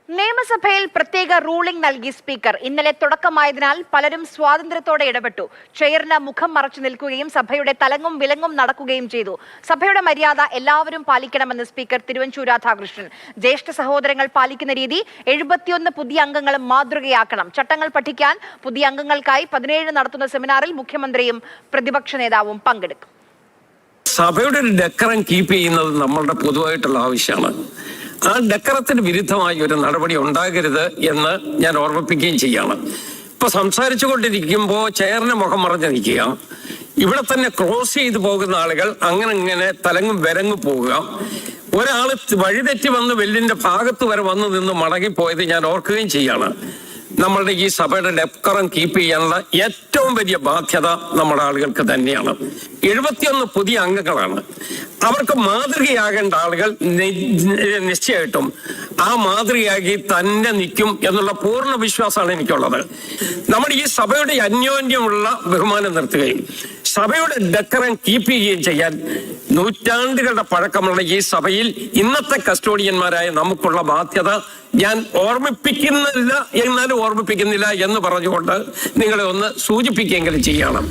നിയമസഭയിൽ പ്രത്യേക റൂളിംഗ് നൽകി സ്പീക്കർ. ഇന്നലെ തുടക്കമായതിനാൽ പലരും സ്വാതന്ത്ര്യത്തോടെ ഇടപെട്ടു. ചെയറിന് മുഖം മറച്ചു നിൽക്കുകയും സഭയുടെ തലങ്ങും വിലങ്ങും നടക്കുകയും ചെയ്തു. സഭയുടെ മര്യാദ എല്ലാവരും പാലിക്കണമെന്ന് സ്പീക്കർ തിരുവഞ്ചൂർ രാധാകൃഷ്ണൻ. ജ്യേഷ്ഠ സഹോദരങ്ങൾ പാലിക്കുന്ന രീതി 71 പുതിയ അംഗങ്ങളും മാതൃകയാക്കണം. ചട്ടങ്ങൾ പഠിക്കാൻ പുതിയ അംഗങ്ങൾക്കായി 17 നടത്തുന്ന സെമിനാറിൽ മുഖ്യമന്ത്രിയും പ്രതിപക്ഷ നേതാവും പങ്കെടുക്കും. സഭയുടെ ഒരു ഡെക്കറം കീപ്പ് ചെയ്യുന്നത് നമ്മളുടെ പൊതുവായിട്ടുള്ള ആവശ്യമാണ്. ആ ഡെക്കറത്തിന് വിരുദ്ധമായി ഒരു നടപടി ഉണ്ടാകരുത് എന്ന് ഞാൻ ഓർമ്മിപ്പിക്കുകയും ചെയ്യാണ്. ഇപ്പൊ സംസാരിച്ചു കൊണ്ടിരിക്കുമ്പോൾ ചെയറിന് മുഖം മറഞ്ഞു നിൽക്കുക, ഇവിടെ തന്നെ ക്രോസ് ചെയ്തു പോകുന്ന ആളുകൾ അങ്ങനെ തലങ്ങും വിലങ്ങും പോവുക, ഒരാൾ വഴിതെറ്റി വന്ന് വെല്ലിന്റെ ഭാഗത്ത് വരെ വന്ന് നിന്ന് മടങ്ങിപ്പോയത് ഞാൻ ഓർക്കുകയും ചെയ്യാണ്. നമ്മളുടെ ഈ സഭയുടെ ഡെക്കറം കീപ്പ് ചെയ്യാനുള്ള ഏറ്റവും വലിയ ബാധ്യത നമ്മുടെ ആളുകൾക്ക് തന്നെയാണ്. 71 പുതിയ അംഗങ്ങളാണ്. അവർക്ക് മാതൃകയാകേണ്ട ആളുകൾ നിശ്ചയമായിട്ടും ആ മാതൃകയാക്കി തന്നെ നിൽക്കും എന്നുള്ള പൂർണ്ണ വിശ്വാസമാണ് എനിക്കുള്ളത്. നമ്മുടെ ഈ സഭയുടെ അന്യോന്യമുള്ള ബഹുമാനം നിർത്തുകയും സഭയുടെ ഡെക്കറം കീപ്പ് ചെയ്യുകയും ചെയ്യാൻ നൂറ്റാണ്ടുകളുടെ പഴക്കമുള്ള ഈ സഭയിൽ ഇന്നത്തെ കസ്റ്റോഡിയന്മാരായ നമുക്കുള്ള ബാധ്യത ഞാൻ ഓർമ്മിപ്പിക്കുന്നില്ല എന്ന് പറഞ്ഞുകൊണ്ട് നിങ്ങളെ ഒന്ന് സൂചിപ്പിക്കുകയെങ്കിലും ചെയ്യണം.